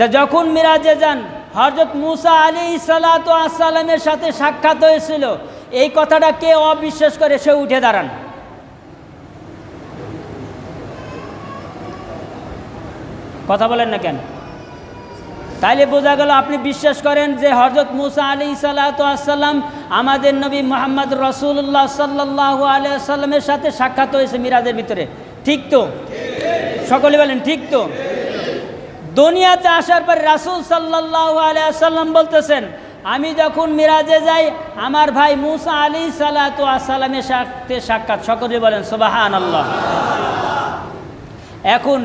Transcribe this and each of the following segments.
তা যখন মিরাজে যান, হযরত মুসা আলাইহিস সালাতু ওয়াস সালামের সাথে সাক্ষাৎ হয়েছিল, এই কথাটা কে অবিশ্বাস করে সে উঠে দাঁড়ান। কথা বলেন না কেন? তাইলে বোঝা গেল আপনি বিশ্বাস করেন যে হযরত মুসা আলাইহিস সালাতু ওয়াস সালাম আমাদের নবী মুহাম্মদ রাসূলুল্লাহ সাল্লাল্লাহু আলাইহি ওয়াসাল্লামের সাথে সাক্ষাৎ হয়েছে মিরাজের ভিতরে, ঠিক তো? সকলে বলেন ঠিক তো? দুনিয়াতে আসার পর রাসূল সাল্লাল্লাহু আলাইহি ওয়াসাল্লাম বলতেছেন, আমি যখন মিরাজে যাই আমার ভাই মুসা আলাইহিস সালাতু ওয়াস সালামের সাথে সাক্ষাৎ। সকলে বলেন সুবহানাল্লাহ। এখন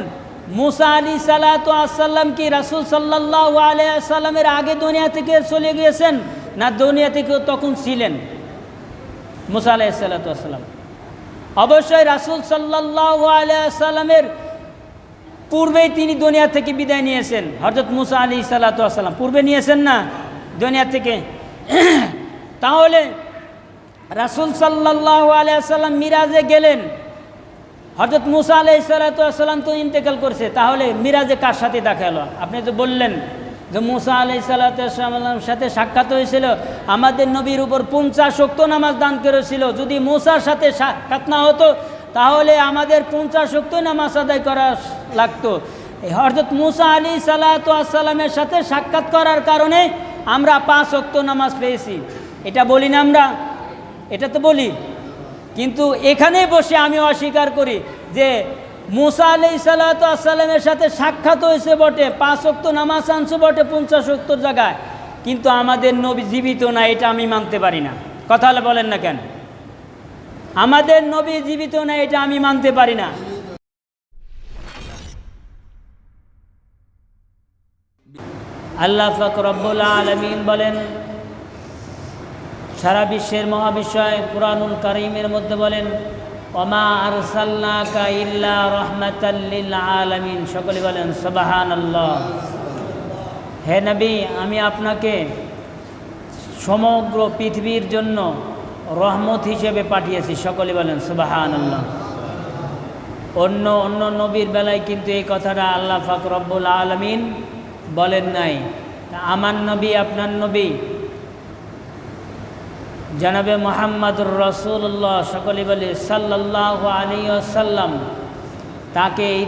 মুসা আলাইহিস সালাতু ওয়াস সালাম কি রাসূল সাল্লাল্লাহু আলাইহি ওয়াসাল্লামের আগে দুনিয়া থেকে চলে গিয়েছেন, না দুনিয়া থেকে তখন ছিলেন মুসা আলাইহিস সালাতু ওয়াস সালাম? অবশ্যই রাসূল সাল্লাল্লাহু আলাইহি ওয়াসাল্লামের পূর্বেই তিনি দুনিয়া থেকে বিদায় নিয়েছেন। হযরত মুসা আলাইহিস সালাতু ওয়াস সালাম পূর্বে নিয়েছেন না দুনিয়া থেকে? তাহলে রাসূল সাল্লাল্লাহু আলাইহি ওয়াসাল্লাম মিরাজে গেলেন, হযরত মুসা আলাইহিস সালাতু ওয়াস সালাম তো ইন্তেকাল করছে, তাহলে মিরাজে কার সাথে দেখা হলো? আপনি তো বললেন যে মুসা আলাইহিস সালাতু ওয়াস সালামের সাথে সাক্ষাৎ হয়েছিল, আমাদের নবীর উপর 50 ওয়াক্ত নামাজ দান করেছিল। যদি মুসার সাথে সাক্ষাৎ না হতো তাহলে আমাদের 50 ওয়াক্ত নামাজ আদায় করা লাগতো। হযরত মুসা আলাইহিস সালাতু ওয়াস সালামের সাথে সাক্ষাৎ করার কারণে আমরা 5 ওয়াক্ত নামাজ পেয়েছি। এটা বলি না আমরা? এটা তো বলি। কিন্তু এখানে বসে আমি অস্বীকার করি যে মুসা আলাইহিস সালাতু ওয়াস সালামের সাথে সাক্ষাৎ হয়েছে বটে, 5 ওয়াক্ত নামাজ আনছে বটে 50 ওয়াক্তর জায়গায়, কিন্তু আমাদের নবী জীবিত না, এটা আমি মানতে পারি না। কথা হলে বলেন না কেন? আমাদের নবী জীবিত না, এটা আমি মানতে পারি না। আল্লাহ পাক রব্বুল আলামিন বলেন, সারা বিশ্বের মহাবিশ্বয় কুরআনুল কারীমের মধ্যে বলেন, ওমা আরসালনাকা ইল্লা রাহমাতাল লিল আলামিন। সকলে বলেন সুবহানাল্লাহ। হে নবী, আমি আপনাকে সমগ্র পৃথিবীর জন্য রহমত হিসেবে পাঠিয়েছি। সকলে বলেন সুবহানাল্লাহ। অন্য অন্য নবীর বেলায় কিন্তু এই কথাটা আল্লাহ পাক রব্বুল আলামিন বলেন নাই। আমার নবী, আপনার নবী জনাবে মুহাম্মদুর রাসূলুল্লাহ, সকলে বলে সাল্লাল্লাহু আলাইহি ওয়াসাল্লাম, তাকে এই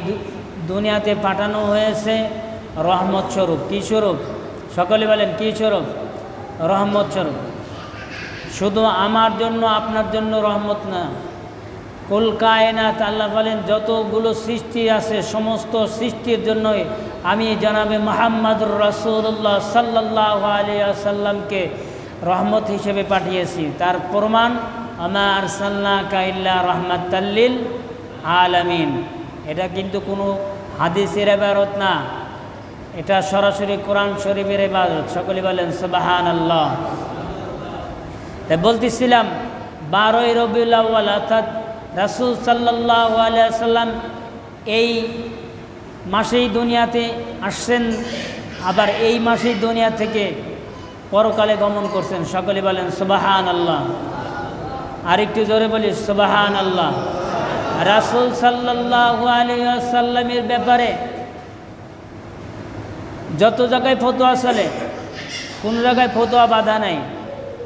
দুনিয়াতে পাঠানো হয়েছে রহমত স্বরূপ। কী স্বরূপ? সকলে বলেন কী স্বরূপ? রহমত স্বরূপ। শুধু আমার জন্য আপনার জন্য রহমত না, কুল কায়নাত, আল্লাহ বলেন যতগুলো সৃষ্টি আছে সমস্ত সৃষ্টির জন্যই আমি জনাবে মুহাম্মদুর রাসূলুল্লাহ সাল্লাল্লাহু আলাইহি ওয়াসাল্লামকে রহমত হিসেবে পাঠিয়েছি। তার প্রমাণ আমা আরসালনাকা ইল্লা রাহমাতাল লিল আলামিন। এটা কিন্তু কোনো হাদিসের ইবারত না, এটা সরাসরি কোরআন শরীফের ইবারত। সকলে বলেন সুবহানাল্লাহ। তাই বলতেছিলাম 12ই রবিউল আউয়াল অর্থাৎ রাসূল সাল্লাল্লাহু আলাইহি ওয়াসাল্লাম এই মাসেই দুনিয়াতে আসছেন, আবার এই মাসেই দুনিয়া থেকে পরকালে গমন করছেন। সকলে বলেন সুবহানাল্লাহ। আরেকটু জোরে বলি সুবহানাল্লাহ। রাসূল সাল্লাল্লাহু আলাইহি ওয়াসাল্লামের ব্যাপারে যত জায়গায় ফতোয়া চলে, কোন জায়গায় ফতোয়া বাধা নাই,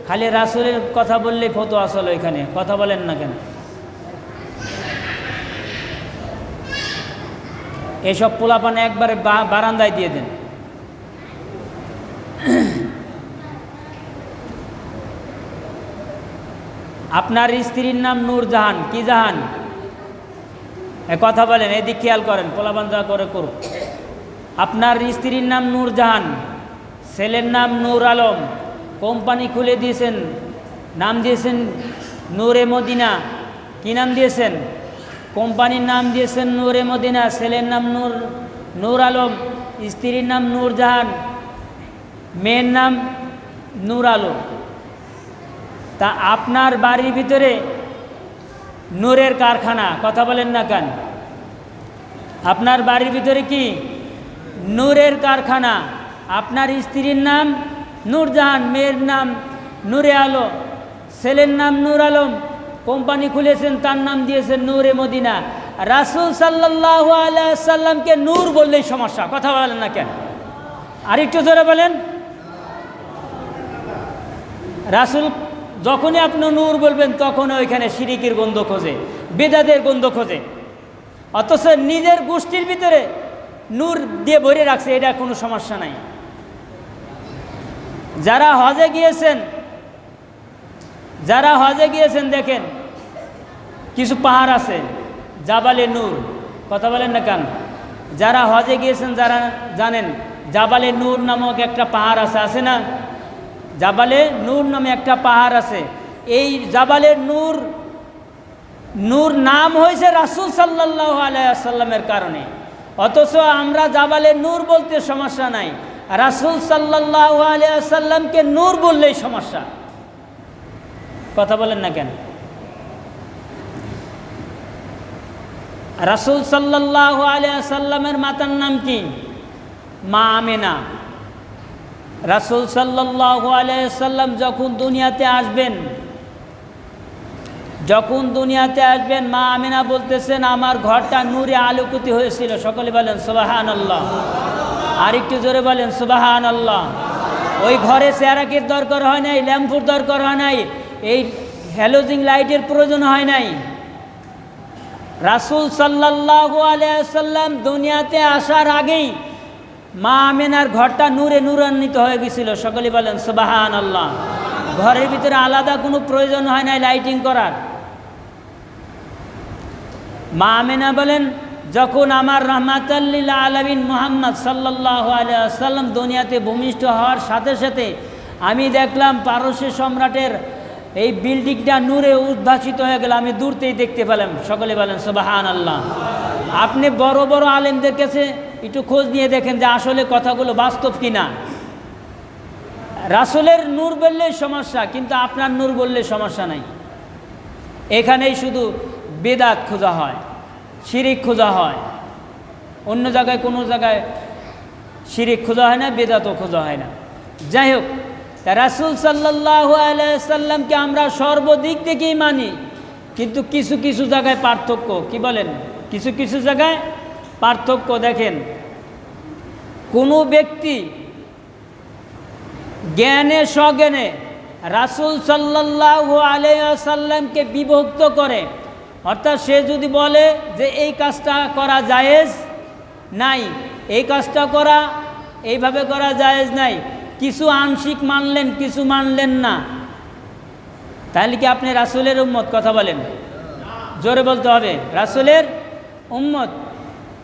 খালি রাসূলের কথা বললেই ফতোয়া চলে। এখানে কথা বলেন না কেন? এসব পোলাপান একবারে বারান্দায় দিয়ে দেন। আপনার স্ত্রীর নাম নূরজাহান। কি জাহান? কথা বলেন, এদিক খেয়াল করেন, পোলাপান যা করে করুক। আপনার স্ত্রীর নাম নূরজাহান, ছেলের নাম নূর আলম, কোম্পানি খুলে দিয়েছেন, নাম দিয়েছেন নূরে মদিনা। কি নাম দিয়েছেন? কোম্পানির নাম দিয়েছেন নূরে মদিনা। ছেলের নাম নূর আলম, স্ত্রীর নাম নূরজাহান, মেয়ের নাম নূর আলম। তা আপনার বাড়ির ভিতরে নূরের কারখানা। কথা বলেন না কেন? আপনার বাড়ির ভিতরে কি নূরের কারখানা। আপনার স্ত্রীর নাম নূরজাহান, মেয়ের নাম নূরে আলো, ছেলের নাম নূর আলম, কোম্পানি খুলেছেন, তার নাম দিয়েছেন নূরে মদিনা। রাসূল সাল্লাল্লাহু আলাইহি ওয়াসাল্লামকে নূর বললেই সমস্যা। কথা বলেন না কেন? আর একটু জোরে বলেন। রাসূল যখনই আপনি নূর বলবেন তখন ওইখানে শিরিকের গন্ধ খোঁজে, বেদাতের গন্ধ খোঁজে, অথচ নিজের গোষ্ঠীর ভিতরে নূর দিয়ে ভরে রাখছে, এটা কোনো সমস্যা নাই। যারা হজে গিয়েছেন দেখেন কিছু পাহাড় আছে জাবালে নূর, কথা বলেন না কেন? যারা হজে গিয়েছেন যারা জানেন জাবালে নূর নামক একটা পাহাড় আছে না? জাবালে নূর নামে একটা পাহাড় আছে। এই জাবালে নূর নাম হয়েছে রাসূল সাল্লাল্লাহু আলাইহি ওয়াসাল্লামের কারণে, অথচ আমরা জাবালে নূর বলতে সমস্যা নাই, রাসূল সাল্লাল্লাহু আলাইহি ওয়াসাল্লামকে নূর বললেই সমস্যা। কথা বলেন না কেন? রাসূল সাল্লাল্লাহু আলাইহি ওয়াসাল্লামের মাতার নাম কি? মা আমেনা। রাসূল সাল্লাল্লাহু আলাইহি ওয়াসাল্লাম যখন দুনিয়াতে আসবেন মা আমেনা বলতেছেন আমার ঘরটা নূরে আলোকিত হয়েছিল। সকলে বলেন সুবহানাল্লাহ। আর একটু জোরে বলেন সুবহানাল্লাহ। ওই ঘরে চেরাকের দরকার হয় নাই, ল্যাম্পুর দরকার হয় নাই, এই হ্যালোজিন লাইটের প্রয়োজন হয় নাই। রাসূল সাল্লাল্লাহু আলাইহি ওয়াসাল্লাম দুনিয়াতে আসার আগেই মা আমেনার ঘরটা নূরে নূরান্বিত হয়ে গেছিল। সকলে বলেন সুবহানাল্লাহ। ঘরের ভিতরে আলাদা কোনো প্রয়োজন হয় নাই লাইটিং করার। মা আমেনা বলেন যখন আমার রাহমাতাল লিল আলামিন মুহাম্মদ সাল্লাল্লাহু আলাইহি ওয়াসাল্লাম দুনিয়াতে ভূমিষ্ঠ হওয়ার সাথে সাথে আমি দেখলাম পারস্য সম্রাটের এই বিল্ডিংটা নূরে উদ্ভাসিত হয়ে গেল, আমি দূরতেই দেখতে পেলাম। সকলে বলেন সুবহানাল্লাহ। আপনি বড় বড় আলেমদের কাছে একটু খোঁজ নিয়ে দেখেন যে আসলে কথাগুলো বাস্তব কিনা। রাসূলের নূর বললেই সমস্যা, কিন্তু আপনার নূর বললে সমস্যা নাই। এখানেই শুধু বেদাত খোঁজা হয়, শিরিক খোঁজা হয়, অন্য জায়গায় কোনো জায়গায় শিরিক খোঁজা হয় না, বেদাতও খোঁজা হয় না। যাই হোক, রাসূল সাল্লাল্লাহু আলাইহি ওয়াসাল্লামকে আমরা সর্বদিক থেকেই মানি, কিন্তু কিছু কিছু জায়গায় পার্থক্য। কি বলেন? কিছু কিছু জায়গায় পার্থক্য। দেখেন, কোনো ব্যক্তি জ্ঞানে সজ্ঞানে রাসূল সাল্লাল্লাহু আলাইহি ওয়াসাল্লামকে বিভক্ত করে, অর্থাৎ সে যদি বলে যে এই কাজটা করা জায়েজ নাই, এই কাজটা করা এইভাবে করা জায়েজ নাই, কিছু আংশিক মানলেন কিছু মানলেন না, তাহলে কি আপনি রাসূলের উম্মত? কথা বলেন, জোরে বলতে হবে, রাসূলের উম্মত।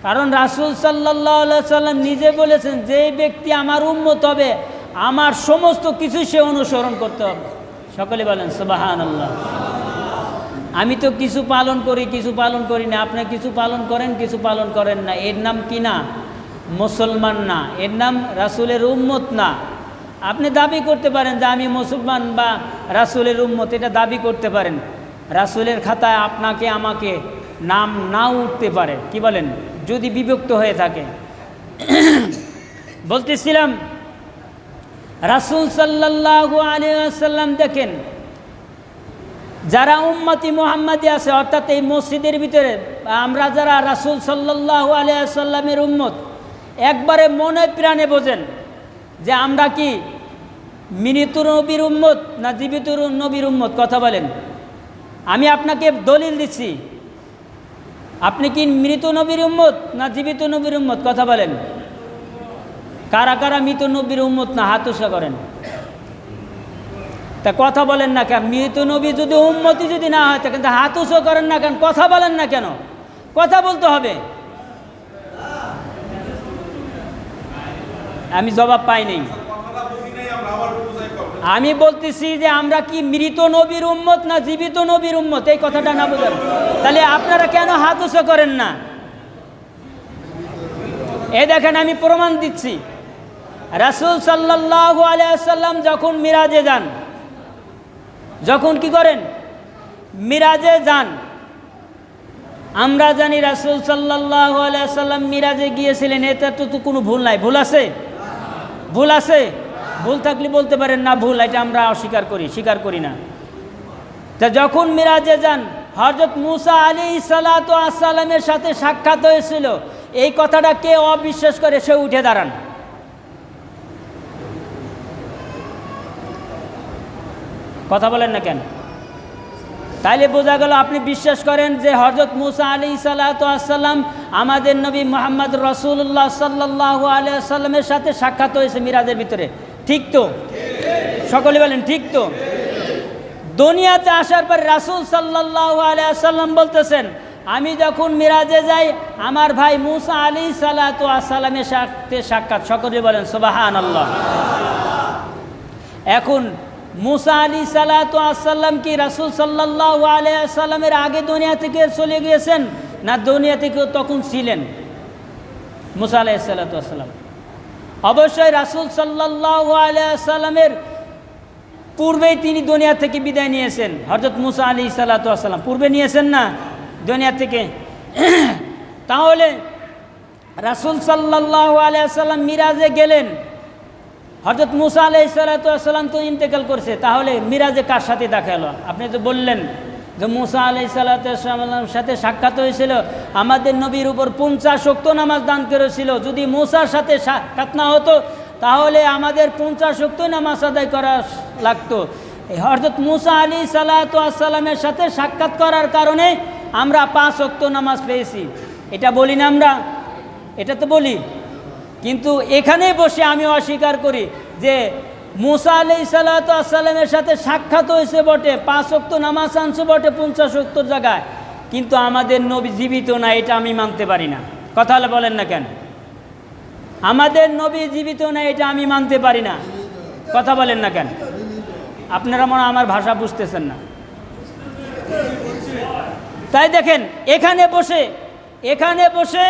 কারণ রাসূল সাল্লাল্লাহু আলাইহি ওয়াসাল্লাম নিজে বলেছেন যে ব্যক্তি আমার উম্মত হবে আমার সমস্ত কিছু সে অনুসরণ করতে হবে। সকলে বলেন সুবহানাল্লাহ। আমি তো কিছু পালন করি কিছু পালন করি না, আপনি কিছু পালন করেন কিছু পালন করেন না, এর নাম কি না? মুসলমান না, এর নাম রাসূলের উম্মত না। আপনি দাবি করতে পারেন যে আমি মুসলমান বা রাসূলের উম্মত, এটা দাবি করতে পারেন। রাসূলের খাতায় আপনাকে আমাকে নাম নাও উঠতে পারে। কি বলেন? যদি বিভক্ত হয়ে থাকে। বলতেছিলাম রাসূল সাল্লাল্লাহু আলাইহি ওয়াসাল্লাম দেখেন, যারা উম্মতি মুহাম্মাদি আছে, অর্থাৎ এই মসজিদের ভিতরে আমরা যারা রাসূল সাল্লাল্লাহু আলাইহি ওয়াসাল্লামের উম্মত, একবারে মনে প্রাণে বোঝেন যে আমরা কি মৃত নবীর উম্মত না জীবিত নবীর উম্মত? কথা বলেন। আমি আপনাকে দলিল দিচ্ছি, আপনি কি মৃত নবীর উম্মত না জীবিত নবীর উম্মত? কথা বলেন। কারা কারা মৃত নবীর উম্মত না? হাত উঁচা করেন। তা কথা বলেন না কেন? মৃত নবী যদি উম্মতি যদি না হয় তা কিন্তু হাত উঁচু করেন না কেন? কথা বলেন না কেন? কথা বলতে হবে। আমি জবাব পাইনি। আমি বলতেছি যে আমরা কি মৃত নবীর উম্মত না জীবিত নবীর উম্মত? এই কথাটা না বুঝেন তাহলে আপনারা কেন হাত উঁচু করেন না? এই দেখেন, আমি প্রমাণ দিচ্ছি। রাসূল সাল্লাল্লাহু আলাইহি ওয়াসাল্লাম যখন মিরাজে যান, যখন কি করেন? মিরাজে যান। আমরা জানি রাসূল সাল্লাল্লাহু আলাইহি ওয়াসাল্লাম মিরাজে গিয়েছিলেন, এতে তো কোনো ভুল নাই। ভুল আছে? ভুল আছে? ভুল থাকলে বলতে পারেন না ভুল, এটা আমরা অস্বীকার করি, স্বীকার করি না। তা যখন মিরাজে যান, হযরত মূসা আলাইহিস সালাতু ওয়াস সালামের সাথে সাক্ষাৎ হয়েছিল, এই কথাটা কে অবিশ্বাস করে সে উঠে দাঁড়ান। কথা বলেন না কেন? তাইলে বোঝা গেল আপনি বিশ্বাস করেন যে হযরত মুসা আলাইহিসসালাতু ওয়াসসালাম আমাদের নবী মুহাম্মদ রাসূলুল্লাহ সাল্লাল্লাহু আলাইহি ওয়াসাল্লামের সাথে সাক্ষাৎ হয়েছে মিরাজের ভিতরে, ঠিক তো? সকলে বলেন ঠিক তো? দুনিয়াতে আসার পর রাসূল সাল্লাল্লাহু আলাইহি ওয়াসাল্লাম বলতেছেন, আমি যখন মিরাজে যাই আমার ভাই মুসা আলাইহিসসালাতু ওয়াসসালামের সাথে সাক্ষাৎ। সকলে বলেন সুবহানাল্লাহ। এখন মুসা আলাইহিসসালাতু ওয়াসসালাম কি রাসূল সাল্লাল্লাহু আলাইহি ওয়াসাল্লামের আগে দুনিয়া থেকে চলে গিয়েছেন, না দুনিয়া থেকে তখন ছিলেন মুসা আলাইহিসসালাতু ওয়াসসালাম? অবশ্যই রাসূল সাল্লাল্লাহু আলাইহি ওয়াসাল্লামের পূর্বেই তিনি দুনিয়া থেকে বিদায় নিয়েছেন। হযরত মুসা আলাইহিসসালাতু ওয়াসসালাম পূর্বে নিয়েছেন না দুনিয়া থেকে? তাহলে রাসূল সাল্লাল্লাহু আলাইহি ওয়াসাল্লাম মিরাজে গেলেন, হযরত মুসা আলাইহিসসালাতু ওয়াসসালাম তো ইন্তেকাল করছে, তাহলে মিরাজে কার সাথে দেখা হলো? আপনি তো বললেন যে মুসা আলাইহিসসালাতু ওয়াসসালামের সাথে সাক্ষাৎ হয়েছিল, আমাদের নবীর উপর 50 ওয়াক্ত নামাজ দান করেছিল। যদি মুসার সাথে সাক্ষাৎ না হতো তাহলে আমাদের 50 ওয়াক্ত নামাজ আদায় করা লাগতো। হযরত মুসা আলাইহিসসালাতু ওয়াসসালামের সাথে সাক্ষাৎ করার কারণে আমরা 5 ওয়াক্ত নামাজ পেয়েছি। এটা বলি না আমরা? এটা তো বলি। কিন্তু এখানে বসে আমি অস্বীকার করি যে মুসা আলাইহিসসালাতু ওয়াসসালামের সাথে সাক্ষাৎ হয়েছে বটে, 5 ওয়াক্ত নামাজ আনছে বটে 50 ওয়াক্তর জায়গায়, কিন্তু আমাদের নবী জীবিত না, এটা আমি মানতে পারি না। কথা বলেন না কেন? আমাদের নবী জীবিত না, এটা আমি মানতে পারি না। কথা বলেন না কেন? আপনারা মনে হয় আমার ভাষা বুঝতেছেন না। তাই দেখেন, এখানে বসে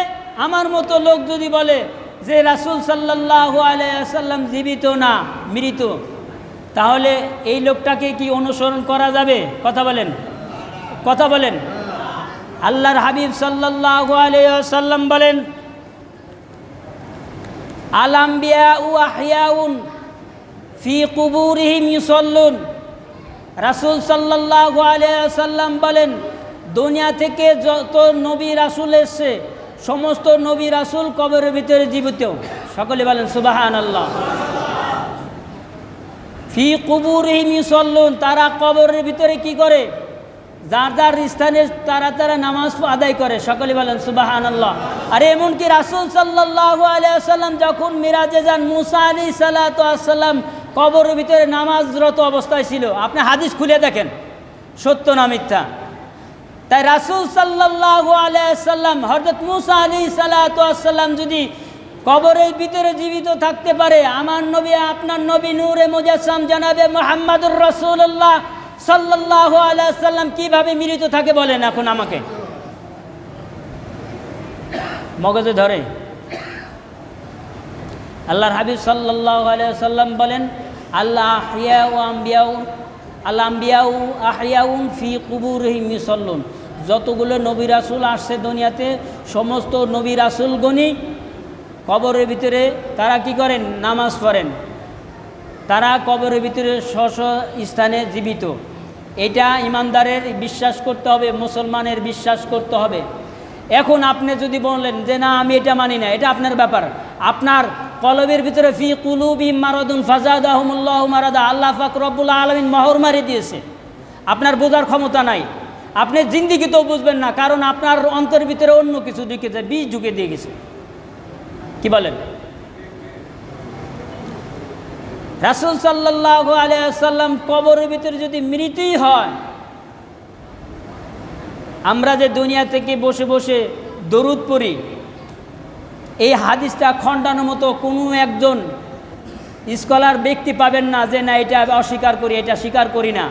আমার মতো লোক যদি বলে যে রাসূল সাল্লাল্লাহু আলাইহি ওয়াসাল্লাম জীবিত না, মৃত, তাহলে এই লোকটাকে কি অনুসরণ করা যাবে? কথা বলেন। আল্লাহর হাবিব সাল্লাল্লাহু আলাইহি ওয়াসাল্লাম বলেন, আল আমবিয়াউ আহইয়াউন ফি কুবুরিহিম ইউসাল্লুন। রাসূল সাল্লাল্লাহু আলাইহি ওয়াসাল্লাম বলেন, দুনিয়া থেকে যত নবী রাসূল এসেছে সমস্ত নবী রাসূল কবরের ভিতরে জীবিত। সকলে বলেন সুবহানাল্লাহ। ফি কুবুরিহিম ইউসাল্লুন, তারা কবরের ভিতরে কি করে? যার যার স্থানে তারা নামাজ আদায় করে। সকলে বলেন সুবহানাল্লাহ। আর এমনকি রাসূল সাল্লাল্লাহু আলাইহি ওয়াসাল্লাম যখন মিরাজে যান, মুসা আলাইহিসসালাতু ওয়াসসালাম কবরের ভিতরে নামাজরত অবস্থায় ছিল। আপনি হাদিস খুলে দেখেন, সত্য না মিথ্যা? তাই রাসূল সাল্লাল্লাহু আলাইহি ওয়াসাল্লাম হযরত মুসা আলাইহিসসালাতু ওয়াসসালাম যদি কবরের ভিতরে জীবিত থাকতে পারে, আমার নবী আপনার নবী নূরে মুজাসসাম জনাবে মুহাম্মদুর রাসূলুল্লাহ সাল্লাল্লাহু আলাইহি ওয়াসাল্লাম কিভাবে মৃত থাকে বলেন এখন আমাকে? মগজে ধরে? আল্লাহর হাবিব সাল্লাল্লাহু আলাইহি ওয়াসাল্লাম বলেন, আল আমবিয়াউ আহইয়াউন ফি কুবুরিহিম ইউসাল্লুন। যতগুলো নবী রাসূল আসছে দুনিয়াতে, সমস্ত নবী রাসূলগণই কবরের ভিতরে তারা কি করেন? নামাজ পড়েন। তারা কবরের ভিতরে স্ব স্থানে জীবিত। এটা ইমানদারের বিশ্বাস করতে হবে, মুসলমানের বিশ্বাস করতে হবে। এখন আপনি যদি বলেন যে না আমি এটা মানি না, এটা আপনার ব্যাপার। আপনার কলবের ভিতরে ফি কুলুবিহিম মারাদুন ফাজাদাহুমুল্লাহু মারাদা, আল্লাহ পাক রব্বুল আলামিন মোহর মারি দিয়েছে। আপনার বোঝার ক্ষমতা নাই, আপনি জিন্দিগিতেও বুঝবেন না, কারণ আপনার অন্তরের ভিতরে অন্য কিছু ঢুকেছে, বীজ ঢুকে দিয়ে গেছে। কি বলেন? রাসূল সাল্লাল্লাহু আলাইহি ওয়াসাল্লাম কবরের ভিতরে যদি মৃতই হয়, আমরা যে দুনিয়া থেকে বসে বসে দরুদ পড়ি, এই হাদিসটা খণ্ডানোর মতো কোনো একজন স্কলার ব্যক্তি পাবেন না যে না এটা অস্বীকার করি, এটা স্বীকার করি না।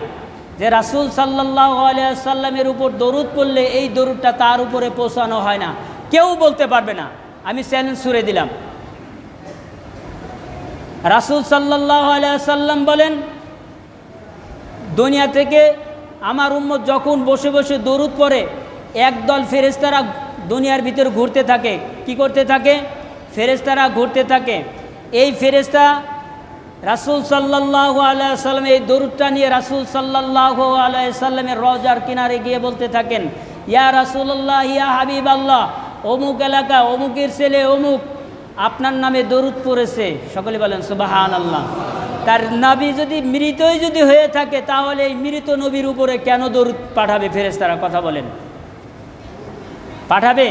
যে রাসূল সাল্লাল্লাহু আলাইহি ওয়াসাল্লামের উপর দরুদ পড়লে এই দরুদটা তার উপরে পৌঁছানো হয় না, কেউ বলতে পারবে না। আমি চ্যালেঞ্জ ছুড়ে দিলাম। রাসূল সাল্লাল্লাহু আলাইহি ওয়াসাল্লাম বলেন, দুনিয়া থেকে আমার উম্মত যখন বসে বসে দরুদ পড়ে, একদল ফেরেশতারা দুনিয়ার ভিতরে ঘুরতে থাকে। কি করতে থাকে? ফেরেশতারা ঘুরতে থাকে। এই ফেরেশতা রাসূল সাল্লাল্লাহু আলাইহি ওয়াসাল্লাম এই দরুদটা নিয়ে রাসূল সাল্লাল্লাহু আলাইহি ওয়াসাল্লামের রওজার কিনারে গিয়ে বলতে থাকেন, ইয়া রাসূলুল্লাহ, ইয়া হাবিবাল্লাহ, অমুক এলাকা অমুকের ছেলে অমুক আপনার নামে দরুদ পড়েছে। সকলে বলেন সুবহানাল্লাহ। তার নবী যদি মৃতই যদি হয়ে থাকে, তাহলে এই মৃত নবীর উপরে কেন দরুদ পাঠাবে ফেরেশতারা? কথা বলেন, পাঠাবে?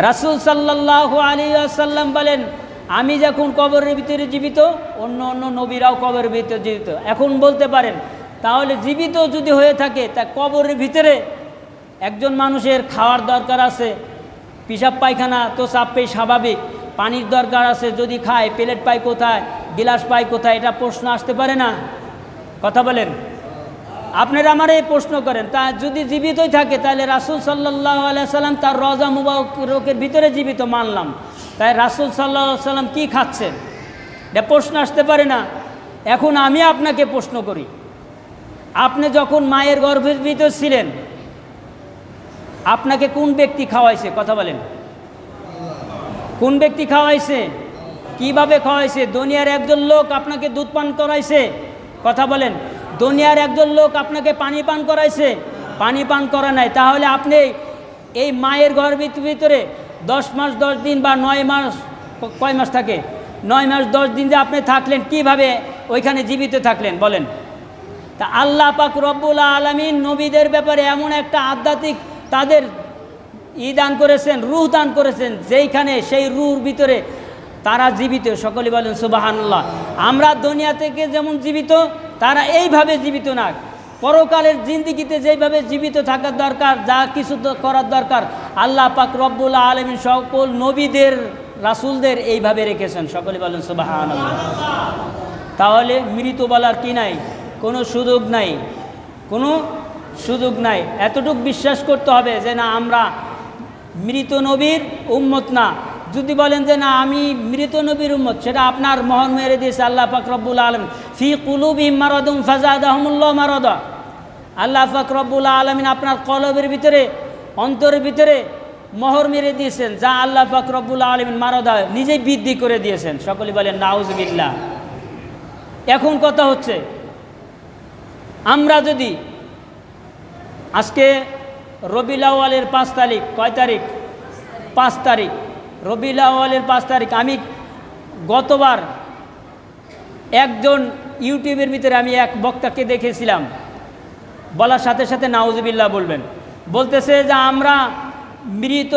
রাসূল সাল্লাল্লাহু আলাইহি ওয়াসাল্লাম বলেন, আমি যখন কবরের ভিতরে জীবিত, অন্য অন্য নবীরাও কবরের ভিতরে জীবিত। এখন বলতে পারেন, তাহলে জীবিত যদি হয়ে থাকে, তা কবরের ভিতরে একজন মানুষের খাওয়ার দরকার আছে, পিশাব পায়খানা তো চাপেই স্বাভাবিক, পানির দরকার আছে, যদি খায় প্লেট পায় কোথায়, গিলাস পায় কোথায়, এটা প্রশ্ন আসতে পারে না? কথা বলেন। আপনারা আমার এই প্রশ্ন করেন, তা যদি জীবিতই থাকে, তাহলে রাসূল সাল্লাল্লাহু আলাইহি সাল্লাম তার রওজা মুবারকের ভিতরে জীবিত মানলাম, তাই রাসূল সাল্লাল্লাহু আলাইহি সাল্লাম কী খাচ্ছেন? এটা প্রশ্ন আসতে পারে না? এখন আমি আপনাকে প্রশ্ন করি, আপনি যখন মায়ের গর্ভের ভিতর ছিলেন, আপনাকে কোন ব্যক্তি খাওয়াইছে? কথা বলেন, কোন ব্যক্তি খাওয়াইছে? কিভাবে খাওয়াইছে? দুনিয়ার একজন লোক আপনাকে দুধ পান করাইছে? কথা বলেন। দুনিয়ার একজন লোক আপনাকে পানি পান করাইছে? পানি পান করা নাই। তাহলে আপনি এই মায়ের গর্ভের ভিতরে 10 মাস 10 দিন বা 9 মাস, কয় মাস থাকে? 9 মাস 10 দিন যে আপনি থাকলেন, কিভাবে ওইখানে জীবিত থাকলেন বলেন? তা আল্লাহ পাক রব্বুল আলামিন নবীদের ব্যাপারে এমন একটা আধ্যাত্মিক তাদের দান করেছেন, রূহ দান করেছেন, যেইখানে সেই রূহর ভিতরে তারা জীবিত। সকলে বলেন সুবহানাল্লাহ। আমরা দুনিয়া থেকে যেমন জীবিত, তারা এইভাবে জীবিত না। পরকালের জিন্দিগিতে যেইভাবে জীবিত থাকার দরকার, যা কিছু করার দরকার, আল্লাহ পাক রব্বুল আলামিন সকল নবীদের রাসূলদের এইভাবে রেখেছেন। সকলে বলেন সুবহানাল্লাহ। তাহলে মৃত বলার কি নাই? কোনো সুযোগ নাই, কোনো সুযোগ নাই। এতটুকু বিশ্বাস করতে হবে যে না, আমরা মৃত নবীর উম্মত না। যদি বলেন যে না আমি মৃত নবীর উম্মত, সেটা আপনার মহর মেরে দিয়েছে আল্লাহ পাক রব্বুল আলামিন। ফি কুলুবিহিম মারাদুন ফাযাদাহুমুল্লাহু মারাদা। আল্লাহ পাক রব্বুল আলামিন আপনার কলবের ভিতরে, অন্তরের ভিতরে মোহর মেরে দিয়েছেন, যা আল্লাহ পাক রব্বুল আলামিন মারাদা নিজেই বৃদ্ধি করে দিয়েছেন। সকলে বলেন নাউজুবিল্লাহ। এখন কথা হচ্ছে, আমরা যদি আজকে রবিউল আউয়ালের 5 তারিখ, কয় তারিখ? 5 তারিখ, রবিউল আউয়ালের 5 তারিখ। আমি গতবার একজন ইউটিউবের ভিতরে আমি এক বক্তাকে দেখেছিলাম, বলার সাথে সাথে নাউজুবিল্লাহ বলবেন, বলতেছে যে আমরা মৃত,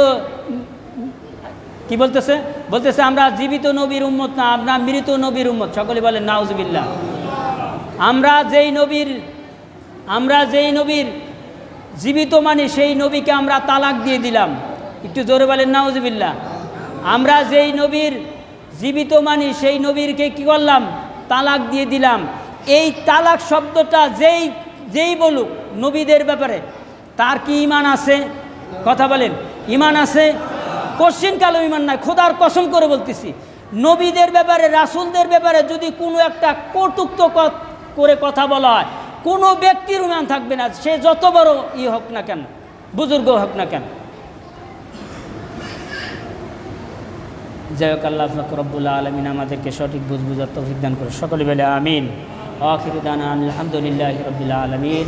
কি বলতেছে? বলতেছে আমরা জীবিত নবীর উম্মত না, আমরা মৃত নবীর উম্মত। সকলে বলেন নাউজুবিল্লাহ। আমরা যেই নবীর জীবিত মানি, সেই নবীকে আমরা তালাক দিয়ে দিলাম। একটু জোরে বলেন নাউজুবিল্লাহ। আমরা যেই নবীর জীবিত মানি, সেই নবীরকে কি করলাম? তালাক দিয়ে দিলাম। এই তালাক শব্দটা যেই বলুক নবীদের ব্যাপারে, তার কি ঈমান আছে? কথা বলেন, ঈমান আছে? কোশ্চিন কালো ঈমান নাই। খোদার কসম করে বলতেছি, নবীদের ব্যাপারে, রাসূলদের ব্যাপারে যদি কোনো একটা কটুক্ত করে কথা বলা হয়, কোনো ব্যক্তির ঈমান থাকবে না, সে যত বড় হোক না কেন, বুজুর্গ হোক না কেন। যাই হোক, আল্লাহ পাক রব্বুল আলামিন আমাদেরকে সঠিক বুঝার তৌফিক দান করে। সকলে বলে আমিন। আখিরু দানা আলহামদুলিল্লাহি রাব্বিল আলামিন।